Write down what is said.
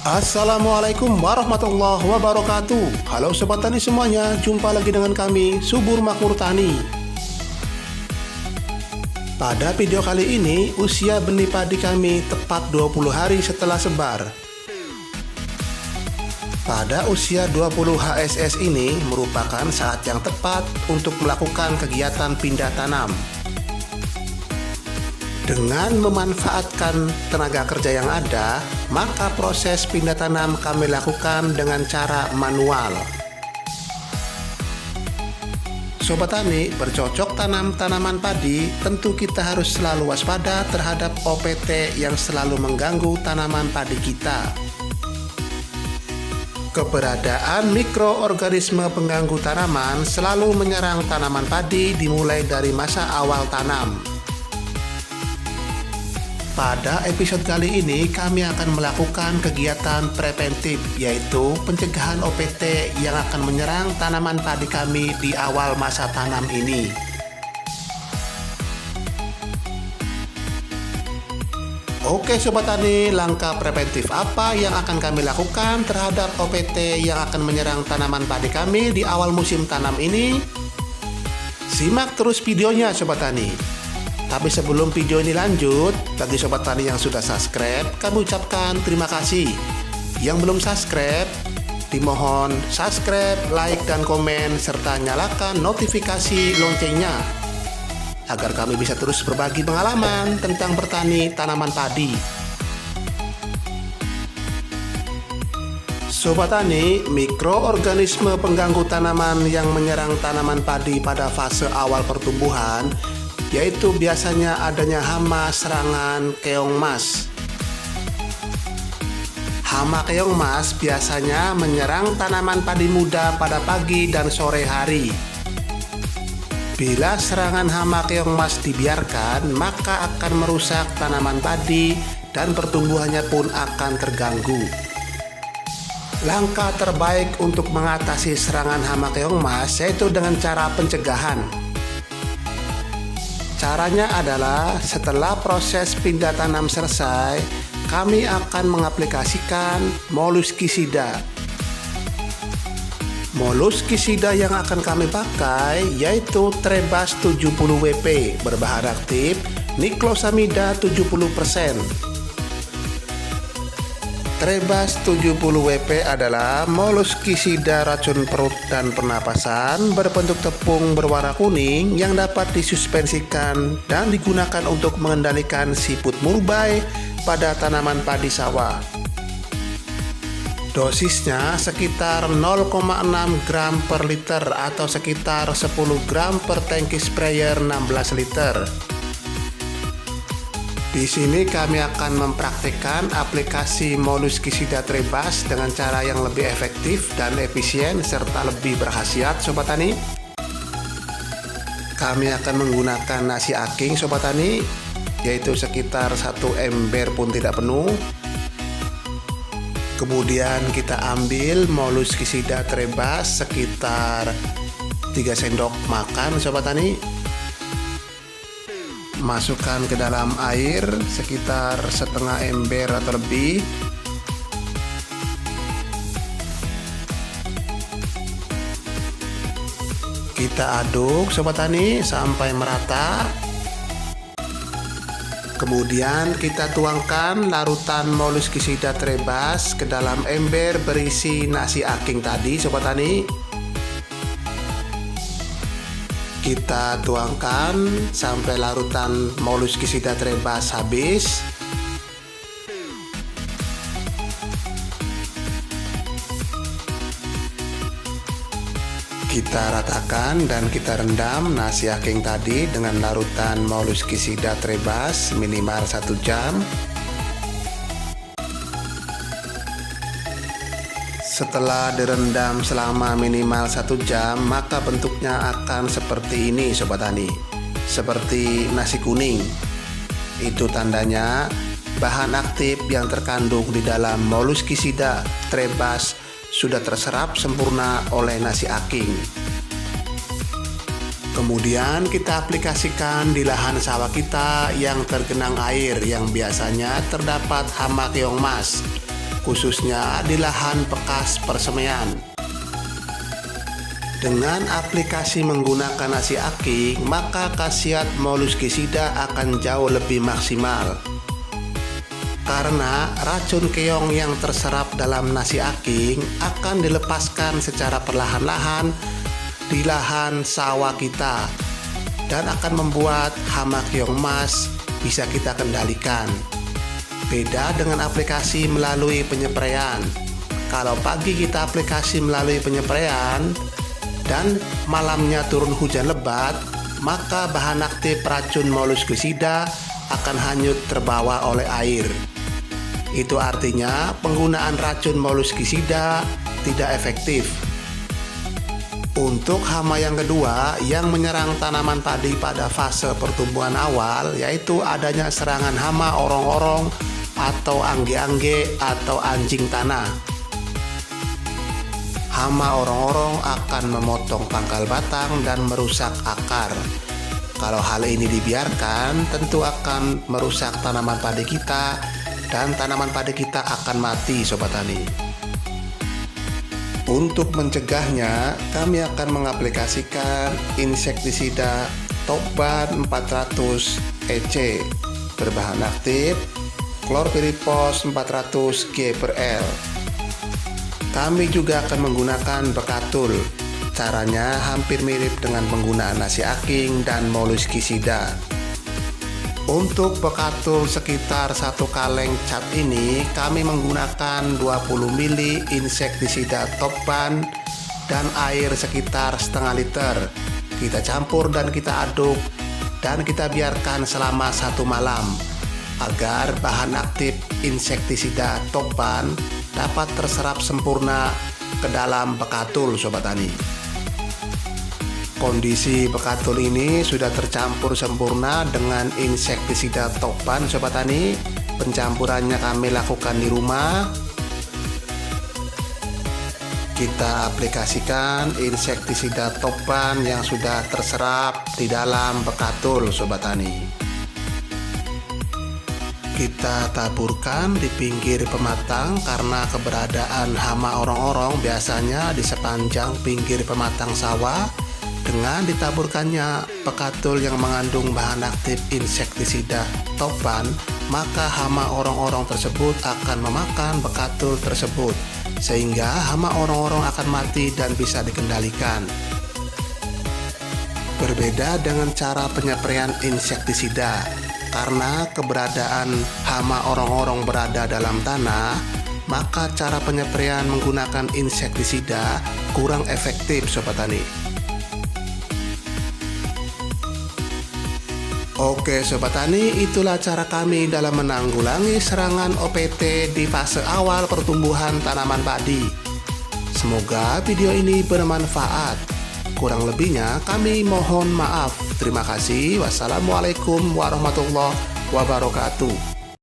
Assalamualaikum warahmatullahi wabarakatuh. Halo Sobat Tani semuanya, jumpa lagi dengan kami, Subur Makmur Tani. Pada video kali ini, usia benih padi kami tepat 20 hari setelah sebar. Pada usia 20 HSS ini merupakan saat yang tepat untuk melakukan kegiatan pindah tanam. Dengan memanfaatkan tenaga kerja yang ada, maka proses pindah tanam kami lakukan dengan cara manual. Sobat Tani, bercocok tanam tanaman padi, tentu kita harus selalu waspada terhadap OPT yang selalu mengganggu tanaman padi kita. Keberadaan mikroorganisme pengganggu tanaman selalu menyerang tanaman padi dimulai dari masa awal tanam. Pada episode kali ini kami akan melakukan kegiatan preventif, yaitu pencegahan OPT yang akan menyerang tanaman padi kami di awal masa tanam ini. Oke Sobat Tani, langkah preventif apa yang akan kami lakukan terhadap OPT yang akan menyerang tanaman padi kami di awal musim tanam ini? Simak terus videonya Sobat Tani. Tapi sebelum video ini lanjut, bagi Sobat Tani yang sudah subscribe, kami ucapkan terima kasih. Yang belum subscribe, dimohon subscribe, like, dan komen, serta nyalakan notifikasi loncengnya, agar kami bisa terus berbagi pengalaman tentang bertani tanaman padi. Sobat Tani, mikroorganisme pengganggu tanaman yang menyerang tanaman padi pada fase awal pertumbuhan yaitu biasanya adanya hama serangan keong mas. Hama keong mas biasanya menyerang tanaman padi muda pada pagi dan sore hari. Bila serangan hama keong mas dibiarkan, maka akan merusak tanaman padi dan pertumbuhannya pun akan terganggu. Langkah terbaik untuk mengatasi serangan hama keong mas yaitu dengan cara pencegahan. Caranya adalah setelah proses pindah tanam selesai, kami akan mengaplikasikan moluskisida. Moluskisida yang akan kami pakai yaitu Trebas 70WP berbahan aktif niklosamida 70%. Trebas 70WP adalah moluskisida racun perut dan pernapasan berbentuk tepung berwarna kuning yang dapat disuspensikan dan digunakan untuk mengendalikan siput murbei pada tanaman padi sawah. Dosisnya sekitar 0,6 gram per liter atau sekitar 10 gram per tangki sprayer 16 liter. Di sini kami akan mempraktikkan aplikasi moluskisida Trebas dengan cara yang lebih efektif dan efisien serta lebih berkhasiat Sobat Tani. Kami akan menggunakan nasi aking Sobat Tani, yaitu sekitar 1 ember pun tidak penuh. Kemudian kita ambil moluskisida Trebas sekitar 3 sendok makan Sobat Tani. Masukkan ke dalam air sekitar setengah ember atau lebih. Kita aduk Sobat Tani sampai merata. Kemudian kita tuangkan larutan moluskisida Trebas ke dalam ember berisi nasi aking tadi Sobat Tani. Kita tuangkan sampai larutan moluskisida Trebas habis. Kita ratakan dan kita rendam nasi aking tadi dengan larutan moluskisida Trebas minimal 1 jam. Setelah direndam selama minimal 1 jam, maka bentuknya akan seperti ini Sobat Tani, seperti nasi kuning. Itu tandanya bahan aktif yang terkandung di dalam moluskisida Trebas sudah terserap sempurna oleh nasi aking. Kemudian kita aplikasikan di lahan sawah kita yang tergenang air yang biasanya terdapat hama keong mas. khususnya di lahan bekas persemaian. Dengan aplikasi menggunakan nasi aking, maka khasiat molluscicida akan jauh lebih maksimal. Karena racun keong yang terserap dalam nasi aking akan dilepaskan secara perlahan-lahan di lahan sawah kita dan akan membuat hama keong emas bisa kita kendalikan. Beda dengan aplikasi melalui penyepraian. Kalau pagi kita aplikasi melalui penyepraian dan malamnya turun hujan lebat, maka bahan aktif racun molluscicida akan hanyut terbawa oleh air. Itu artinya penggunaan racun molluscicida tidak efektif. Untuk hama yang kedua yang menyerang tanaman padi pada fase pertumbuhan awal, yaitu adanya serangan hama orong-orong atau angge-angge atau anjing tanah. Hama orong-orong akan memotong pangkal batang dan merusak akar. Kalau hal ini dibiarkan, tentu akan merusak tanaman padi kita dan tanaman padi kita akan mati, Sobat Tani. Untuk mencegahnya, kami akan mengaplikasikan insektisida Topban 400 EC berbahan aktif Chlorpyrifos 400 G/L. Kami juga akan menggunakan bekatul. Caranya hampir mirip dengan penggunaan nasi aking dan molluscicida. Untuk bekatul sekitar 1 kaleng cat ini, kami menggunakan 20 ml insektisida Topban dan air sekitar setengah liter. Kita campur dan kita aduk dan kita biarkan selama 1 malam agar bahan aktif insektisida Topban dapat terserap sempurna ke dalam bekatul, Sobat Tani. Kondisi bekatul ini sudah tercampur sempurna dengan insektisida Topban, Sobat Tani. Pencampurannya kami lakukan di rumah. Kita aplikasikan insektisida Topban yang sudah terserap di dalam bekatul, Sobat Tani. Kita taburkan di pinggir pematang karena keberadaan hama orong-orong biasanya di sepanjang pinggir pematang sawah. Dengan ditaburkannya bekatul yang mengandung bahan aktif insektisida Topban, maka hama orong-orong tersebut akan memakan bekatul tersebut sehingga hama orong-orong akan mati dan bisa dikendalikan. Berbeda dengan cara penyepraian insektisida, karena keberadaan hama orong-orong berada dalam tanah, maka cara penyepraian menggunakan insektisida kurang efektif, Sobat Tani. Oke Sobat Tani, itulah cara kami dalam menanggulangi serangan OPT di fase awal pertumbuhan tanaman padi. Semoga video ini bermanfaat. Kurang lebihnya kami mohon maaf. Terima kasih. Wassalamualaikum warahmatullahi wabarakatuh.